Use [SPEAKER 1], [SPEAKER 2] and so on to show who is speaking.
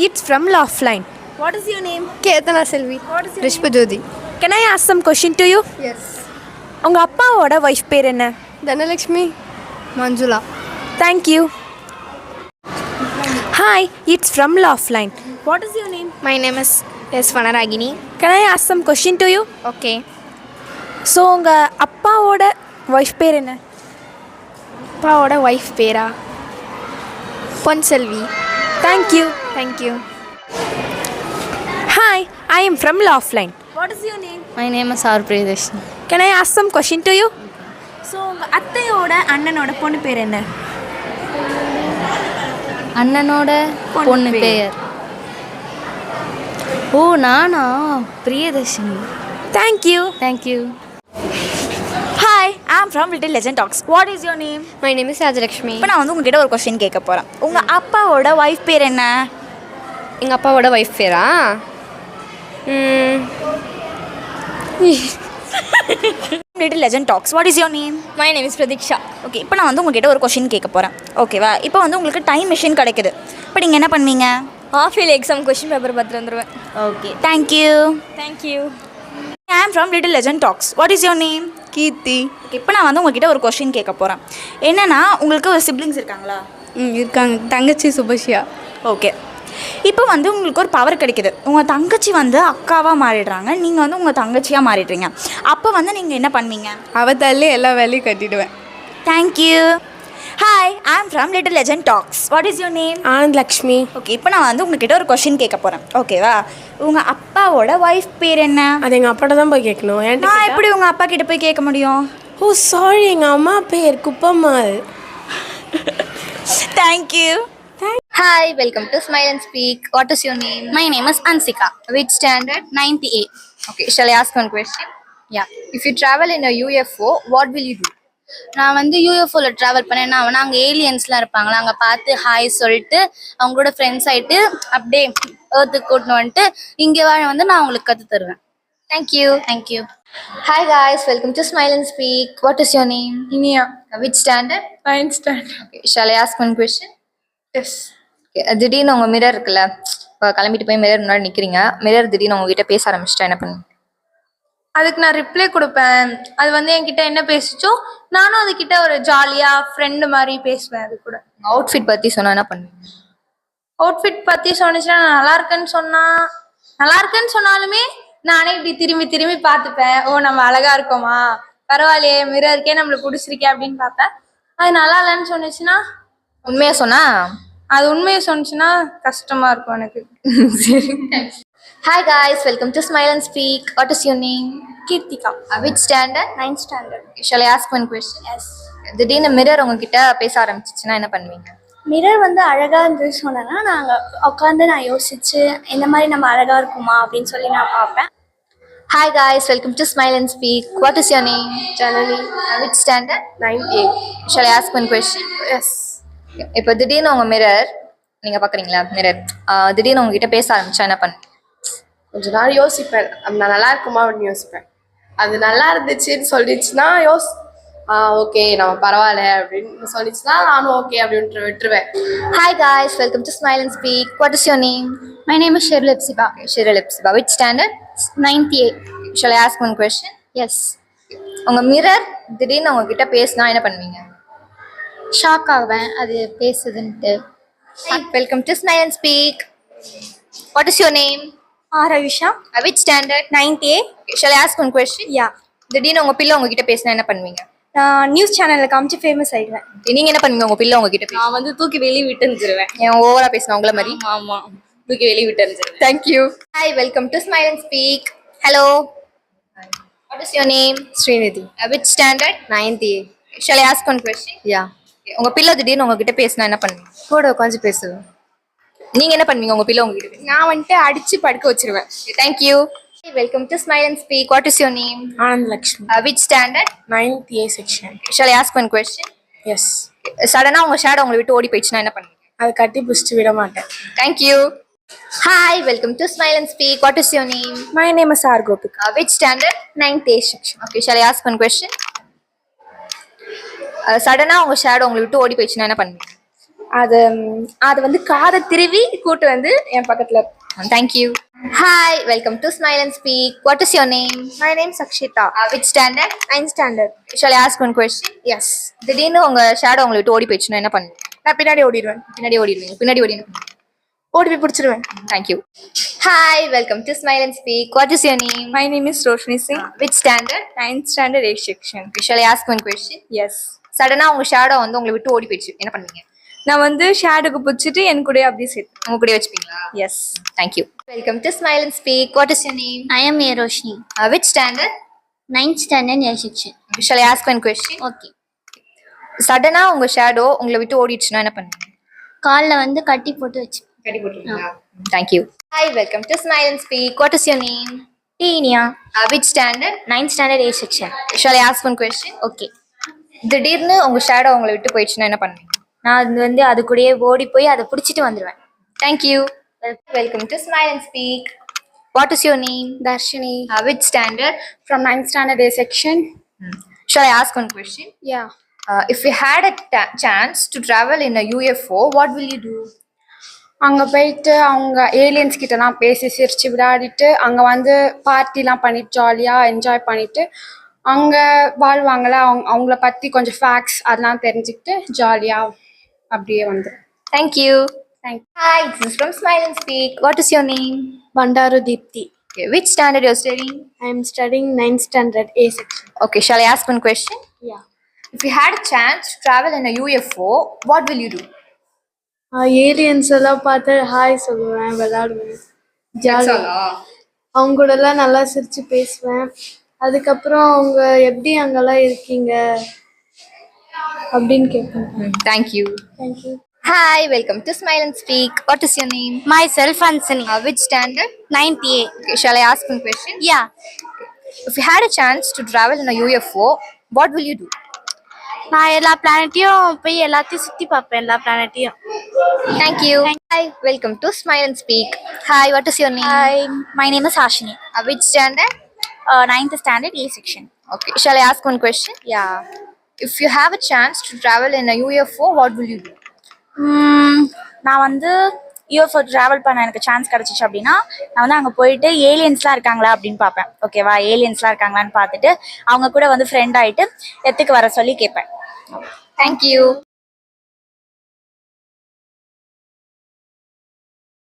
[SPEAKER 1] It's from Laughlin.
[SPEAKER 2] What is your name?
[SPEAKER 3] Ketana Selvi.
[SPEAKER 2] What is your
[SPEAKER 3] Rishpa Jyoti.
[SPEAKER 1] Can I ask some question to you?
[SPEAKER 3] Yes.
[SPEAKER 1] உங்கள் அப்பாவோட wife பேர் என்ன?
[SPEAKER 3] Dhanalakshmi Manjula.
[SPEAKER 1] Thank you. Hi, it's from Laughlin.
[SPEAKER 2] What is your name?
[SPEAKER 4] My name is S. Vanaragini.
[SPEAKER 1] Can I ask some question to you?
[SPEAKER 4] Okay.
[SPEAKER 1] So உங்கள் அப்பாவோட wife பேர் என்ன?
[SPEAKER 4] அப்பாவோட wife பேரா? பொன் செல்வி.
[SPEAKER 1] Thank you.
[SPEAKER 4] Thank you.
[SPEAKER 1] Hi, I am from Laughlin.
[SPEAKER 2] What is your name?
[SPEAKER 5] My name is R. Priyadashini.
[SPEAKER 1] Can I ask some question to you?
[SPEAKER 2] So உங்கள் அத்தையோட அண்ணனோட பொண்ணு பேர் என்ன?
[SPEAKER 5] அண்ணனோட பொண்ணு பேர் ஓ நானா Priyadarshini.
[SPEAKER 1] Thank you.
[SPEAKER 5] Thank you.
[SPEAKER 2] Hi, I am from Little Legend Talks. What is your name?
[SPEAKER 3] My name is Rajalakshmi.
[SPEAKER 2] இப்போ நான் வந்து உங்ககிட்ட ஒரு கொஸ்டின் கேட்க போகிறேன். உங்கள் அப்பாவோட ஒய்ஃப் பேர் என்ன?
[SPEAKER 3] எங்கள் அப்பாவோட ஒய்ஃப் பேரா?
[SPEAKER 2] Little Legend Talks. What is your name?
[SPEAKER 3] My name is Pradiksha.
[SPEAKER 2] Okay, இப்போ நான் வந்து உங்ககிட்ட ஒரு கொஸ்டின் கேட்க போகிறேன். ஓகேவா? இப்போ வந்து உங்களுக்கு டைம் மிஷின் கிடைக்குது. இப்போ நீங்கள் என்ன பண்ணுவீங்க?
[SPEAKER 3] Half yearly exam question paper பார்த்துட்டு வந்துடுவேன்.
[SPEAKER 2] Okay, thank you.
[SPEAKER 3] Thank you.
[SPEAKER 2] I am from Little Legend Talks. What is your name?
[SPEAKER 3] Keerthi.
[SPEAKER 2] Okay, இப்போ நான் வந்து உங்ககிட்ட ஒரு கொஸ்டின் கேட்க போகிறேன். என்னென்னா உங்களுக்கு ஒரு சிப்ளிங்ஸ் இருக்காங்களா?
[SPEAKER 3] இருக்காங்க. தங்கச்சி சுபஷ்யா.
[SPEAKER 2] ஓகே, இப்போ வந்து உங்களுக்கு ஒரு பவர் கிடைக்குது. உங்கள் தங்கச்சி வந்து அக்காவாக மாறிடுறாங்க, நீங்கள் வந்து உங்கள் தங்கச்சியாக மாறிடுறீங்க. அப்போ வந்து நீங்கள் என்ன பண்ணுவீங்க?
[SPEAKER 3] அவத்தாலே எல்லா வேலையும் கட்டிடுவேன்.
[SPEAKER 2] Thank you. Hi, I am from Little Legend Talks. What is your name?
[SPEAKER 1] Anand Lakshmi.
[SPEAKER 2] Okay, இப்போ நான் வந்து உங்ககிட்ட ஒரு கொஷின் கேட்க போகிறேன். ஓகேவா? உங்கள் அப்பாவோட ஒய்ஃப் பேர் என்ன?
[SPEAKER 1] அது எங்கள் அப்பாட்ட தான் போய் கேட்கணும்.
[SPEAKER 2] நான் எப்படி உங்கள் அப்பா கிட்ட போய் கேட்க முடியும்?
[SPEAKER 1] ஓ சாரி, எங்கள் அம்மா பேர் Kuppammal.
[SPEAKER 2] Thank you.
[SPEAKER 6] Hi, welcome to Smile and Speak. What is your name?
[SPEAKER 4] My name is Ansika.
[SPEAKER 6] Which standard?
[SPEAKER 4] 9th A.
[SPEAKER 6] Okay, shall I ask one question?
[SPEAKER 4] Yeah.
[SPEAKER 6] If you travel in a UFO, what will you do?
[SPEAKER 4] நான் வந்து யூஎஃப்ஓவில் travel பண்ணேன்னா அவனா அங்கே ஏலியன்ஸ்லாம் இருப்பாங்களா, அங்கே பார்த்து hi சொல்லிட்டு அவங்களோட ஃப்ரெண்ட்ஸ் ஆகிட்டு அப்படியே ஏர்த்துக்கு கூட்டின்னு வந்துட்டு இங்கே வாழ வந்து நான் உங்களுக்கு கற்று தருவேன்.
[SPEAKER 6] Thank you.
[SPEAKER 4] Thank you.
[SPEAKER 6] Hi guys, welcome to Smile and Speak. What is your name?
[SPEAKER 3] Iniya.
[SPEAKER 6] Which standard?
[SPEAKER 3] 9th standard.
[SPEAKER 6] Okay, shall I ask one question?
[SPEAKER 3] Yes.
[SPEAKER 6] Okay, திடீர்னு உங்கள் மிரர் இருக்குல்ல, இப்போ கிளம்பிட்டு போய் மிரர் முன்னாடி நிற்கிறீங்க, மிரர் திடீர்னு உங்ககிட்ட பேச ஆரம்பிச்சிட்டா என்ன பண்ணுங்க?
[SPEAKER 7] அதுக்கு நான் ரிப்ளை கொடுப்பேன். அது வந்து என்கிட்ட என்ன பேசிச்சோ நானும் அதுக்கிட்ட ஒரு ஜாலியாக ஃப்ரெண்டு மாதிரி பேசுவேன். அது கூட
[SPEAKER 6] அவுட்ஃபிட் பற்றி சொன்னால் என்ன பண்ணுவீங்க?
[SPEAKER 7] அவுட்ஃபிட் பற்றி சொன்னிச்சுன்னா நான் நல்லா இருக்கேன்னு சொன்னாலுமே நானே இப்படி திரும்பி திரும்பி பார்த்துப்பேன். ஓ நம்ம அழகா இருக்கோமா, பரவாயில்லையே, மிரருக்கே நம்மளுக்கு பிடிச்சிருக்கே அப்படின்னு பார்ப்பேன். அது நல்லா இல்லைன்னு சொன்னிச்சுன்னா,
[SPEAKER 6] உண்மையாக சொன்னால்
[SPEAKER 7] அது உண்மையை சொன்னிச்சுன்னா கஷ்டமா இருக்கும் எனக்கு.
[SPEAKER 6] சரி. Hi guys, welcome to Smile and Speak. What is your name?
[SPEAKER 7] Keerthika.
[SPEAKER 6] Which standard?
[SPEAKER 7] 9th standard.
[SPEAKER 6] Okay, shall I ask one question? Yes. திடீர்னு மிரர் உங்ககிட்ட பேச ஆரம்பிச்சிச்சுன்னா என்ன பண்ணுவீங்க?
[SPEAKER 8] மிரர் வந்து அழகாக இருந்தது சொன்னேன்னா நாங்கள் உட்காந்து நான் யோசிச்சு இந்த மாதிரி நம்ம அழகாக இருக்குமா அப்படின்னு சொல்லி நான் பார்ப்பேன்.
[SPEAKER 6] Hi guys, welcome to Smile and Speak. What is your name?
[SPEAKER 3] Janani.
[SPEAKER 6] Which standard?
[SPEAKER 3] 9th A.
[SPEAKER 6] Shall I ask one question?
[SPEAKER 3] Yes.
[SPEAKER 6] இப்போ திடீர்னு உங்க மிரர் நீங்க பாக்குறீங்களா, மிரர் திடீர்னு உங்ககிட்ட பேச ஆரம்பிச்சா என்ன பண்ணுவீங்க?
[SPEAKER 3] கொஞ்ச நாள் யோசிப்பேன், நான் நல்லா இருக்குமா அப்படின்னு யோசிப்பேன். அது நல்லா இருந்துச்சுன்னு சொல்லிடுச்சுன்னா ஓகே நம்ம பரவாயில்ல அப்படின்னு சொல்லிச்சுன்னா நானும் ஓகே அப்படின்ட்டு விட்டுருவேன்.
[SPEAKER 6] Hi guys, welcome to Smile and Speak. What is your name?
[SPEAKER 4] My name is Sheryl Epsiba.
[SPEAKER 6] Sheryl Epsiba. Which standard?
[SPEAKER 4] 9th A.
[SPEAKER 6] Shall I ask one question?
[SPEAKER 4] Yes.
[SPEAKER 6] உங்க மிரர் திடீர்னு உங்ககிட்ட பேசினா என்ன பண்ணுவீங்க?
[SPEAKER 4] ஷாக் ஆகுவேன் அது பேசுதுன்ட்டு.
[SPEAKER 6] Hi, welcome to Smile and Speak. What is your name?
[SPEAKER 8] ஆரவிஷா.
[SPEAKER 6] Which standard?
[SPEAKER 8] 9th A.
[SPEAKER 6] Shall I ask one question?
[SPEAKER 8] யா.
[SPEAKER 6] திடீர்னு உங்க பிள்ளை உங்ககிட்ட பேசினா என்ன பண்ணுவீங்க?
[SPEAKER 8] நான் நியூஸ் சேனலில் காமிச்சு ஃபேமஸ் ஆகிடுவேன்.
[SPEAKER 6] நீங்க என்ன பண்ணுவீங்க உங்க பிள்ளை உங்ககிட்ட பேச?
[SPEAKER 5] நான் வந்து தூக்கி வெளியே விட்டு இருந்துருவேன்.
[SPEAKER 6] ஏன் ஓவரா பேசினா உங்கள மாதிரி?
[SPEAKER 5] ஆமா, தூக்கி வெளியே விட்டு இருந்துருவேன்.
[SPEAKER 6] Thank you. Hi, welcome to Smile and Speak. Hello. What is your name?
[SPEAKER 3] Srinidhi.
[SPEAKER 6] Which standard?
[SPEAKER 3] 9th A.
[SPEAKER 6] Shall I ask one question?
[SPEAKER 3] யா.
[SPEAKER 6] உங்க பிள்ளை திடீர்னு உங்ககிட்ட பேசினா என்ன பண்ணுவீங்க?
[SPEAKER 3] கூட உட்காந்து பேசுவேன்.
[SPEAKER 6] நீங்க என்ன பண்ணுவீங்க உங்க பிள்ளை உங்ககிட்ட பேச?
[SPEAKER 3] நான் வந்துட்டு அடிச்சு படுக்க வச்சிருவேன்.
[SPEAKER 6] Thank you. Hey, welcome to Smile and Speak. What is your name?
[SPEAKER 1] Anand Lakshmi.
[SPEAKER 6] Which standard?
[SPEAKER 1] 9th A section.
[SPEAKER 6] Shall I ask one question?
[SPEAKER 1] Yes.
[SPEAKER 6] சடனா உங்க ஷேடோ உங்களை விட்டு ஓடி போயிடுச்சுன்னா என்ன பண்ணுவீங்க?
[SPEAKER 1] அது கட்டி பிடிச்சிட்டு விட மாட்டேன்.
[SPEAKER 6] Thank you. Hi, welcome to Smile and Speak. What is your name?
[SPEAKER 1] My name is R. Gopika.
[SPEAKER 6] Which standard?
[SPEAKER 8] 9th A section.
[SPEAKER 6] Okay, shall I ask one question? சடனா உங்க ஷேடோ உங்களை விட்டு ஓடி போயிடுச்சுன்னா என்ன பண்ணுவீங்க?
[SPEAKER 7] அது வந்து காதை திருவி கூட்டு வந்து என் பக்கத்துல.
[SPEAKER 6] Thank you. Hi, welcome to smile and speak. What is your name?
[SPEAKER 7] My name Sakshita.
[SPEAKER 6] Which standard?
[SPEAKER 7] 9th standard.
[SPEAKER 6] Shall I ask one question?
[SPEAKER 7] Yes.
[SPEAKER 6] திடீர்னு உங்க ஷேடோ உங்களை விட்டு ஓடி போயிடுச்சுன்னா என்ன பண்ணுவீங்க?
[SPEAKER 7] நான் பின்னாடி ஓடிடுவேன்.
[SPEAKER 6] பின்னாடி ஓடிடுவீங்க. பின்னாடி ஓடி என்ன பண்ணுவீங்க?
[SPEAKER 7] ஓடி போய் பிடிச்சிருவேன்.
[SPEAKER 6] Thank you. Hi, welcome to smile and speak. What is your name?
[SPEAKER 7] My name is Roshini Singh.
[SPEAKER 6] Which standard?
[SPEAKER 7] 9th standard A section.
[SPEAKER 6] Shall I ask one question?
[SPEAKER 7] Yes.
[SPEAKER 6] சடனா உங்க ஷேடோ வந்து உங்களை விட்டு ஓடி போயிடுச்சு, என்ன பண்ணுவீங்க?
[SPEAKER 7] நான் வந்து ஷேடுக்கு பிடிச்சிட்டு என் கூட அப்படியே சேர்த்து.
[SPEAKER 6] உங்க கூட வச்சுப்பீங்களா?
[SPEAKER 7] Yes.
[SPEAKER 6] Thank you. Welcome to smile and speak. What is your name?
[SPEAKER 4] I am A. Roshni.
[SPEAKER 6] Which standard?
[SPEAKER 4] 9th standard A section.
[SPEAKER 6] Shall I ask one question?
[SPEAKER 4] Okay.
[SPEAKER 6] சடனா உங்க ஷேடோ உங்களை விட்டு ஓடிடுச்சுன்னா என்ன பண்ணுவீங்க?
[SPEAKER 4] காலில் வந்து கட்டி போட்டு வச்சு.
[SPEAKER 6] கட்டி போட்டுருக்கீங்களா? Thank you. Hi, welcome to smile and speak. What is your name?
[SPEAKER 4] டீனியா.
[SPEAKER 6] Which standard?
[SPEAKER 4] 9th standard A section.
[SPEAKER 6] Shall I ask one question?
[SPEAKER 4] Okay.
[SPEAKER 6] திடீர்னு உங்க ஷேடோ உங்களை விட்டு போயிடுச்சுன்னா என்ன பண்ணுவீங்க?
[SPEAKER 4] நான் வந்து அது கூடயே ஓடி போய் அதை பிடிச்சிட்டு வந்துடுவேன்.
[SPEAKER 6] Thank you. Welcome to smile and speak. What is your name?
[SPEAKER 7] Dharshini.
[SPEAKER 6] Which standard?
[SPEAKER 7] From 9th standard A section.
[SPEAKER 6] Shall I ask one question?
[SPEAKER 7] Yeah.
[SPEAKER 6] If you had a chance to travel in a UFO, what will you do?
[SPEAKER 7] அங்கே போயிட்டு அவங்க aliens கிட்டலாம் பேசி சிரிச்சு விளையாடிட்டு அங்கே வந்து பார்ட்டிலாம் பண்ணிட்டு ஜாலியாக என்ஜாய் பண்ணிட்டு அங்கே வாழ்வாங்கள அவங்கள பற்றி கொஞ்சம் ஃபேக்ட்ஸ் அதெல்லாம் தெரிஞ்சுக்கிட்டு ஜாலியாக அப்படியே வந்துடும்.
[SPEAKER 6] Thank you.
[SPEAKER 7] Thank you.
[SPEAKER 6] Hi, this is from Smile and Speak. What is your name?
[SPEAKER 8] Bandaru Deepthi.
[SPEAKER 6] Okay, which standard you're studying?
[SPEAKER 8] I am studying 9th standard A section.
[SPEAKER 6] Okay, shall I ask one question?
[SPEAKER 8] Yeah.
[SPEAKER 6] If you had a chance to travel in a UFO, what will you do?
[SPEAKER 8] Aliens எல்லாம் பார்த்து hi சொல்லுவேன், விளையாடுவேன், ஜாலியாக அவங்க கூடலாம் நல்லா சிரித்து பேசுவேன். அதுக்கப்புறம் அவங்க எப்படி அங்கெல்லாம் இருக்கீங்க அப்படின்னு கேட்பேன்.
[SPEAKER 6] Thank you.
[SPEAKER 8] Thank you.
[SPEAKER 6] Hi, welcome to Smile and Speak. What is your name?
[SPEAKER 4] Myself Ansani.
[SPEAKER 6] Which standard?
[SPEAKER 4] 9th A.
[SPEAKER 6] Okay, shall I ask one question?
[SPEAKER 4] Yeah.
[SPEAKER 6] If you had a chance to travel in a UFO, what will you do?
[SPEAKER 4] நான் எல்லா பிளானட்டையும் போய் எல்லாத்தையும் சுற்றி பார்ப்பேன், எல்லா பிளானட்டையும்.
[SPEAKER 6] Thank you. Hi, welcome to Smile and Speak. Hi, what is your name?
[SPEAKER 4] Hi, my name is Ashini.
[SPEAKER 6] Which standard?
[SPEAKER 4] 9th standard A section.
[SPEAKER 6] Okay, shall I ask one question?
[SPEAKER 4] Yeah.
[SPEAKER 6] If you have a chance to travel in a UFO, what will you do?
[SPEAKER 2] நான் வந்து UFO travel பண்ண எனக்கு chance கிடச்சிச்சு அப்படின்னா நான் வந்து அங்கே போயிட்டு ஏலியன்ஸ்லாம் இருக்காங்களா அப்படின்னு பார்ப்பேன். ஓகேவா, ஏலியன்ஸ்லாம் இருக்காங்களான்னு பார்த்துட்டு அவங்க கூட வந்து ஃப்ரெண்ட் ஆகிட்டு எத்துக்கு வர சொல்லி கேட்பேன்.
[SPEAKER 6] Thank you.